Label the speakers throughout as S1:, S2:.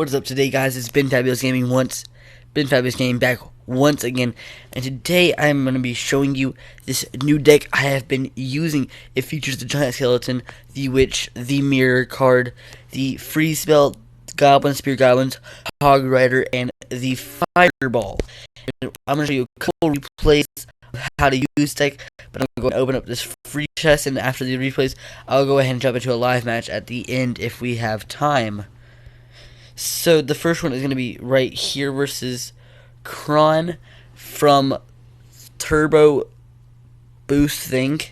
S1: What is up today, guys? It's Ben Fabulous Gaming back once again, and today I'm going to be showing you this new deck I have been using. It features the Giant Skeleton, the Witch, the Mirror card, the Freeze Spell, Goblin, Spear Goblins, Hog Rider, and the Fireball. And I'm going to show you a couple replays of how to use this deck, but I'm going to open up this free chest, and after the replays, I'll go ahead and jump into a live match at the end if we have time. So the first one is going to be right here versus Kron from Turbo Boost thing.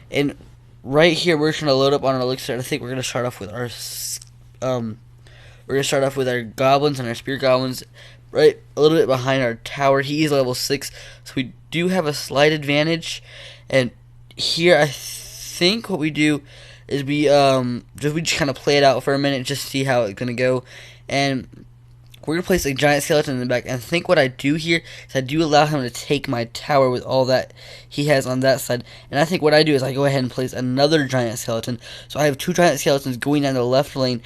S1: And right here we're going to load up on our elixir. I think we're going to start off with our goblins and our spear goblins right a little bit behind our tower. He is level 6, so we do have a slight advantage. And here I think what we do is we just kind of play it out for a minute, just see how it's going to go. And we're going to place a giant skeleton in the back. And I think what I do here is I do allow him to take my tower with all that he has on that side. And I think what I do is I go ahead and place another giant skeleton. So I have 2 giant skeletons going down the left lane,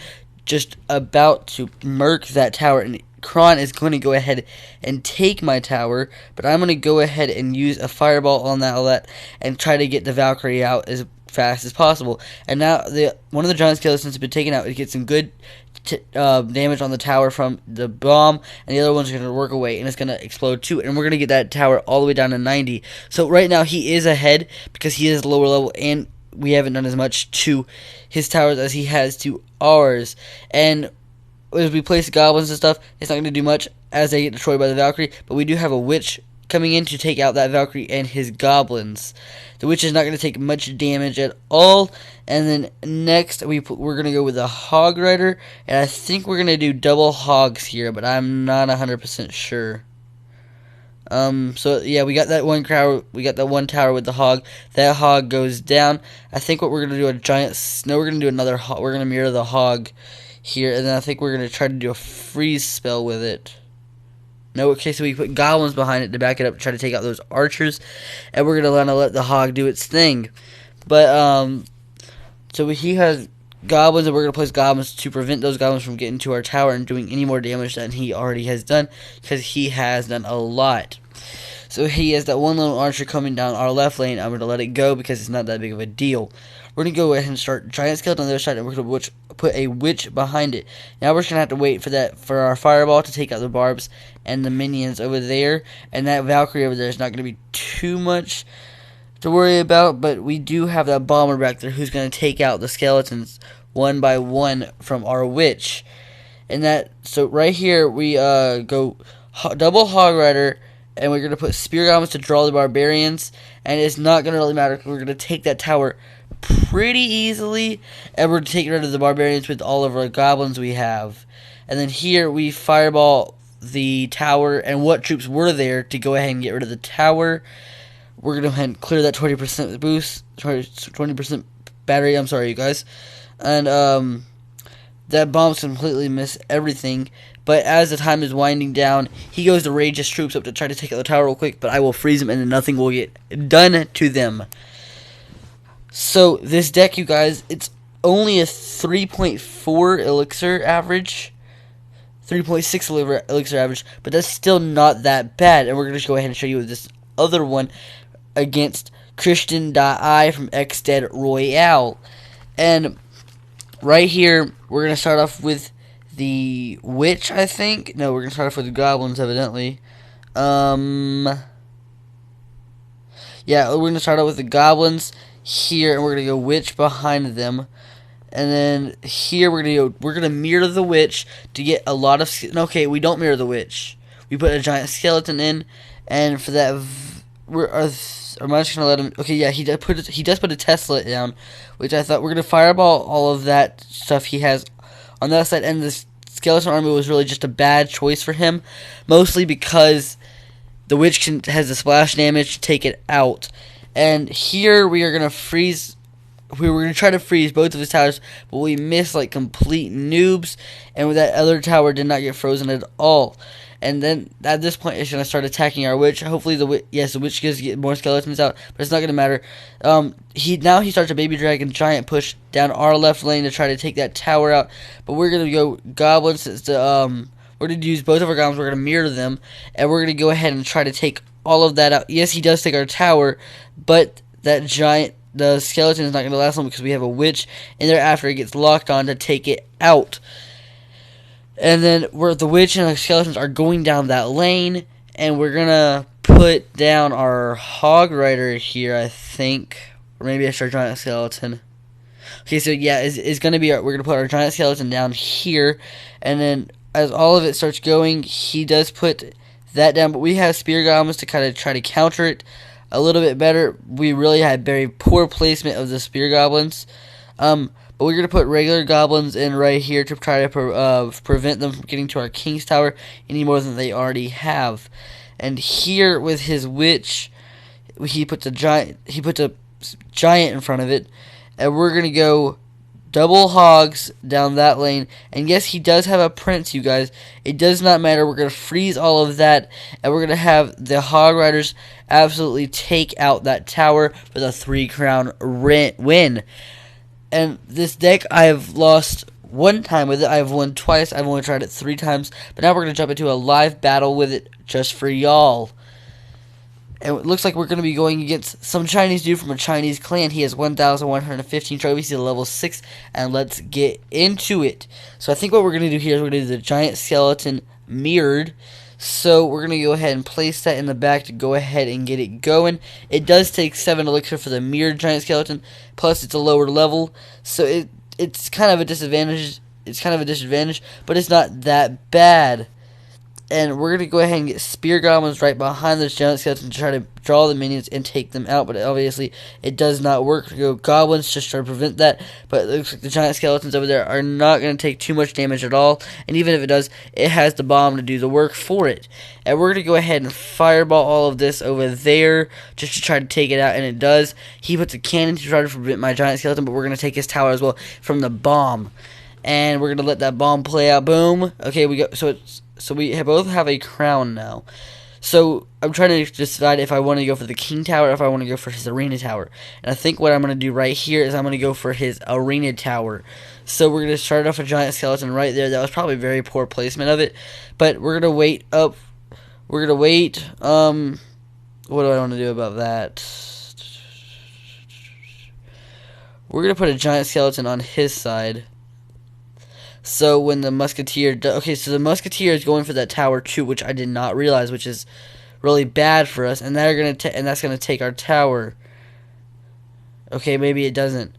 S1: just about to murk that tower. And Kron is going to go ahead and take my tower, but I'm going to go ahead and use a fireball on that and try to get the Valkyrie out as fast as possible. And now one of the giant skeletons has been taken out. It gets some good damage on the tower from the bomb, and the other one's going to work away, and it's going to explode too, and we're going to get that tower all the way down to 90. So right now he is ahead because he is lower level, and we haven't done as much to his towers as he has to ours. And as we place goblins and stuff, it's not going to do much as they get destroyed by the Valkyrie, but we do have a witch coming in to take out that Valkyrie and his goblins. The witch is not going to take much damage at all. And then next we're going to go with a Hog Rider, and I think we're going to do double hogs here, but I'm not 100% sure. So yeah, we got that one tower with the hog. That hog goes down. I think what we're going to do we're going to do another hog. We're going to mirror the hog here, and then I think we're going to try to do a freeze spell with it. No, okay, so we put goblins behind it to back it up, to try to take out those archers, and we're going to let the hog do its thing. But, so he has goblins, and we're going to place goblins to prevent those goblins from getting to our tower and doing any more damage than he already has done, because he has done a lot. So he has that one little archer coming down our left lane. I'm going to let it go because it's not that big of a deal. We're going to go ahead and start giant skeleton on the other side, and we're going to put a witch behind it. Now we're just going to have to wait for our fireball to take out the barbs and the minions over there. And that Valkyrie over there is not going to be too much to worry about, but we do have that bomber back there who's going to take out the skeletons one by one from our witch. And so right here we go double Hog Rider, and we're going to put spear goblins to draw the barbarians, and it's not going to really matter. We're going to take that tower pretty easily, and we're taking rid of the barbarians with all of our goblins we have. And then here we fireball the tower, and what troops were there to go ahead and get rid of the tower. We're going to go ahead and clear that 20% boost, 20% battery, I'm sorry you guys. And that bomb's completely missed everything. But as the time is winding down, he goes to rage his troops up to try to take out the tower real quick, but I will freeze him and then nothing will get done to them. So this deck, you guys, it's only a 3.4 elixir average, 3.6 elixir average, but that's still not that bad. And we're going to just go ahead and show you this other one against Christian.I from XDead Royale. And right here, we're going to start off with the witch, I think. No, we're going to start off with the goblins, evidently. Yeah, we're going to start out with the goblins here, and we're going to go witch behind them. And then here we're going to mirror the witch to get a lot of... Okay, we don't mirror the witch. We put a giant skeleton in, and for that... I'm just going to let him... Okay, yeah, he does put a Tesla down, which I thought we're going to fireball all of that stuff he has on that side, and the skeleton army was really just a bad choice for him, mostly because the witch has the splash damage to take it out. And here we are going to freeze we were going to try to freeze both of his towers, but we missed like complete noobs, and that other tower did not get frozen at all. And then at this point, it's going to start attacking our witch. Hopefully, the witch gets get more skeletons out, but it's not going to matter. He starts a baby dragon giant push down our left lane to try to take that tower out. But we're going to go goblins. We're going to use both of our goblins. We're going to mirror them, and we're going to go ahead and try to take all of that out. Yes, he does take our tower, but the skeleton is not going to last long because we have a witch in there after it gets locked on to take it out. And then the witch and the skeletons are going down that lane, and we're going to put down our hog rider here, I think. Or maybe I start giant skeleton. Okay, so yeah, it's going to be we're going to put our giant skeleton down here, and then as all of it starts going, he does put that down, but we have spear goblins to kind of try to counter it a little bit better. We really had very poor placement of the spear goblins. But we're going to put regular goblins in right here to try to prevent them from getting to our king's tower any more than they already have. And here with his witch, he puts a giant in front of it, and we're going to go double hogs down that lane. And yes, he does have a prince, you guys. It does not matter. We're going to freeze all of that, and we're going to have the hog riders absolutely take out that tower for the 3 crown win. And this deck, I have lost 1 time with it. I have won twice. I've only tried it 3 times. But now we're going to jump into a live battle with it just for y'all. And it looks like we're going to be going against some Chinese dude from a Chinese clan. He has 1,115 trophies. He's level 6. And let's get into it. So I think what we're going to do here is we're going to do the giant skeleton mirrored. So we're going to go ahead and place that in the back to go ahead and get it going. It does take 7 elixir for the mirrored giant skeleton. Plus it's a lower level. So it's kind of a disadvantage. But it's not that bad. And we're going to go ahead and get spear goblins right behind this giant skeleton to try to draw the minions and take them out. But obviously, it does not work. We go goblins just try to prevent that. But it looks like the giant skeletons over there are not going to take too much damage at all. And even if it does, it has the bomb to do the work for it. And we're going to go ahead and fireball all of this over there just to try to take it out. And it does. He puts a cannon to try to prevent my giant skeleton. But we're going to take his tower as well from the bomb. And we're going to let that bomb play out. Boom. Okay, we go. So we both have a crown now. So I'm trying to decide if I want to go for the king tower or if I want to go for his arena tower. And I think what I'm going to do right here is I'm going to go for his arena tower. So we're going to start off a giant skeleton right there. That was probably very poor placement of it. But we're going to wait up. We're going to wait. What do I want to do about that? We're going to put a giant skeleton on his side. So when the musketeer okay, so the musketeer is going for that tower too, which I did not realize, which is really bad for us, and that's gonna take our tower. Okay, maybe it doesn't.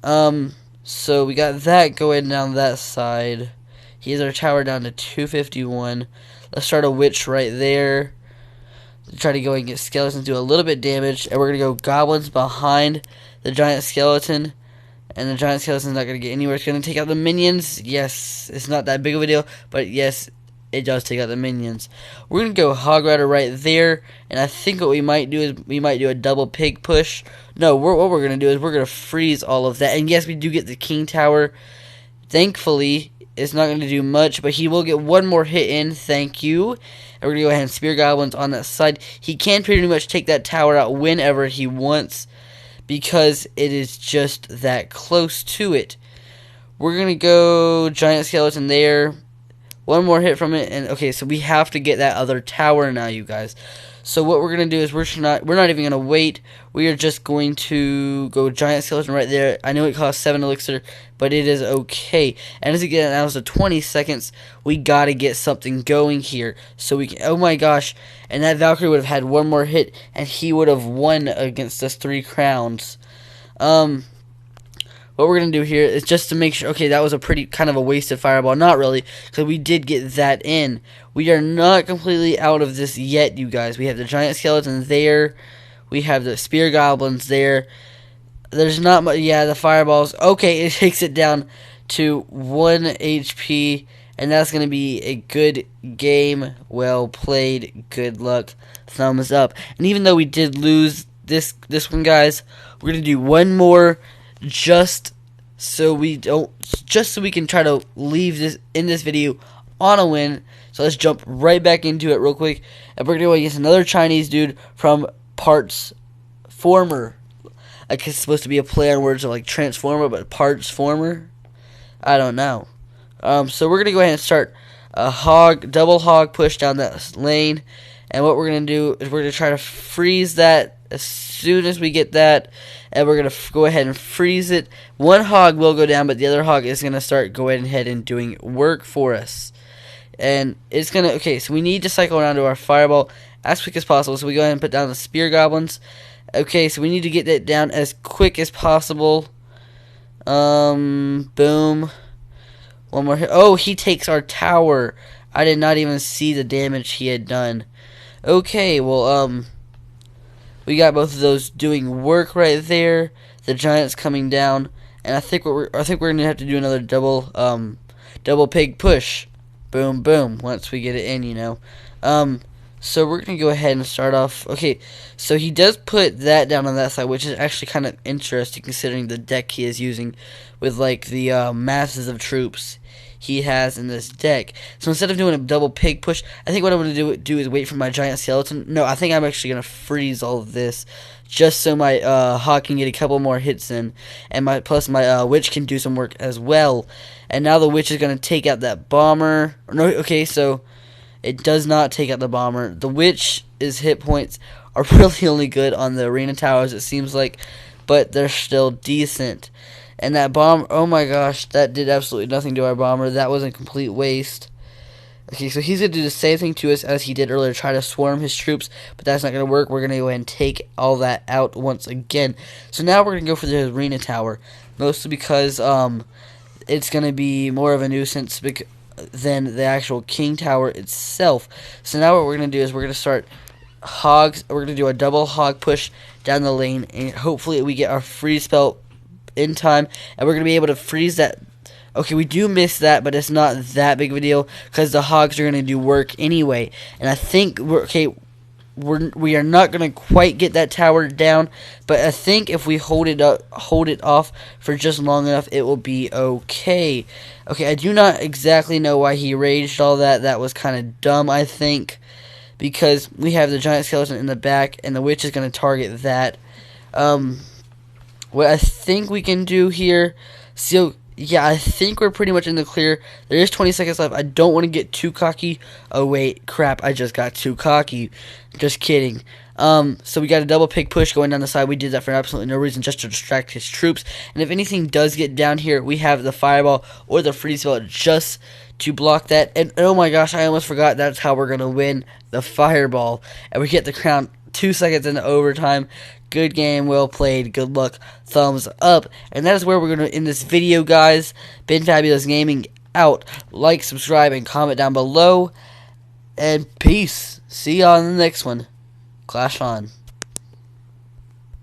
S1: So we got that going down that side. He has our tower down to 251. Let's start a witch right there. Try to go and get skeletons, do a little bit damage, and we're gonna go goblins behind the giant skeleton. And the giant skeleton's not going to get anywhere. It's going to take out the minions. Yes, it's not that big of a deal. But yes, it does take out the minions. We're going to go hog rider right there. And I think what we might do is we might do a double pig push. No, what we're going to do is we're going to freeze all of that. And yes, we do get the king tower. Thankfully, it's not going to do much. But he will get 1 more hit in. Thank you. And we're going to go ahead and spear goblins on that side. He can pretty much take that tower out whenever he wants, because it is just that close to it. We're going to go giant skeleton there. 1 more hit from it. And okay, so we have to get that other tower now, you guys. So what we're going to do is we're not even going to wait. We are just going to go giant skeleton right there. I know it costs 7 elixir, but it is okay. And as it gets down to 20 seconds, we got to get something going here. So we can, oh my gosh. And that Valkyrie would have had 1 more hit, and he would have won against us 3 crowns. What we're going to do here is just to make sure, okay, that was a pretty kind of a wasted fireball. Not really, because we did get that in. We are not completely out of this yet, you guys. We have the giant skeleton there. We have the spear goblins there. There's not much, yeah, the fireballs. Okay, it takes it down to 1 HP, and that's going to be a good game. Well played. Good luck. Thumbs up. And even though we did lose this one, guys, we're going to do 1 more just so we can try to leave this video on a win. So let's jump right back into it real quick, and we're gonna go against another Chinese dude from Parts Former. I guess it's supposed to be a play on words of like Transformer, but Parts Former. I don't know. So we're gonna go ahead and start a double hog push down that lane, and what we're gonna do is we're gonna try to freeze that as soon as we get that, and we're gonna go ahead and freeze it. One hog will go down, but the other hog is gonna start going ahead and doing work for us. And it's gonna so we need to cycle around to our fireball as quick as possible. So we go ahead and put down the spear goblins. Okay, so we need to get that down as quick as possible. Boom. One more hit. Oh, he takes our tower. I did not even see the damage he had done. Okay, well, we got both of those doing work right there. The giant's coming down, and I think we're gonna have to do another double pig push. Boom, boom. Once we get it in, you know. So we're gonna go ahead and start off. Okay, so he does put that down on that side, which is actually kind of interesting considering the deck he is using, with like the masses of troops he has in this deck. So instead of doing a double pig push, I think what I'm going to do is wait for my giant skeleton. No, I think I'm actually going to freeze all of this just so my hawk can get a couple more hits in, and my witch can do some work as well. And now the witch is going to take out that bomber. No, okay, so it does not take out the bomber. The witch's hit points are really only good on the arena towers, it seems like, but they're still decent. And that bomb, oh my gosh, that did absolutely nothing to our bomber. That was a complete waste. Okay, so he's going to do the same thing to us as he did earlier, try to swarm his troops, but that's not going to work. We're going to go ahead and take all that out once again. So now we're going to go for the arena tower, mostly because it's going to be more of a nuisance than the actual king tower itself. So now what we're going to do is we're going to start hogs. We're going to do a double hog push down the lane, and hopefully we get our freeze spell in time, and we're going to be able to freeze that. Okay, we do miss that, but it's not that big of a deal because the hogs are going to do work anyway. And I think we are not going to quite get that tower down, but I think if we hold it off for just long enough, it will be okay. Okay, I do not exactly know why he raged all that. That was kind of dumb, I think, because we have the giant skeleton in the back, and the witch is going to target that. What I think we can do here, so yeah, I think we're pretty much in the clear. There is 20 seconds left. I don't want to get too cocky. Oh wait, crap, I just got too cocky. Just kidding. So we got a double pig push going down the side. We did that for absolutely no reason, just to distract his troops. And if anything does get down here, we have the fireball or the freeze spell just to block that. And oh my gosh, I almost forgot that's how we're going to win the fireball. And we get the crown 2 seconds into overtime. Good game, well played, good luck, thumbs up. And that is where we're going to end this video, guys. Been Fabulous Gaming out. Like, subscribe, and comment down below. And peace. See you on the next one. Clash on.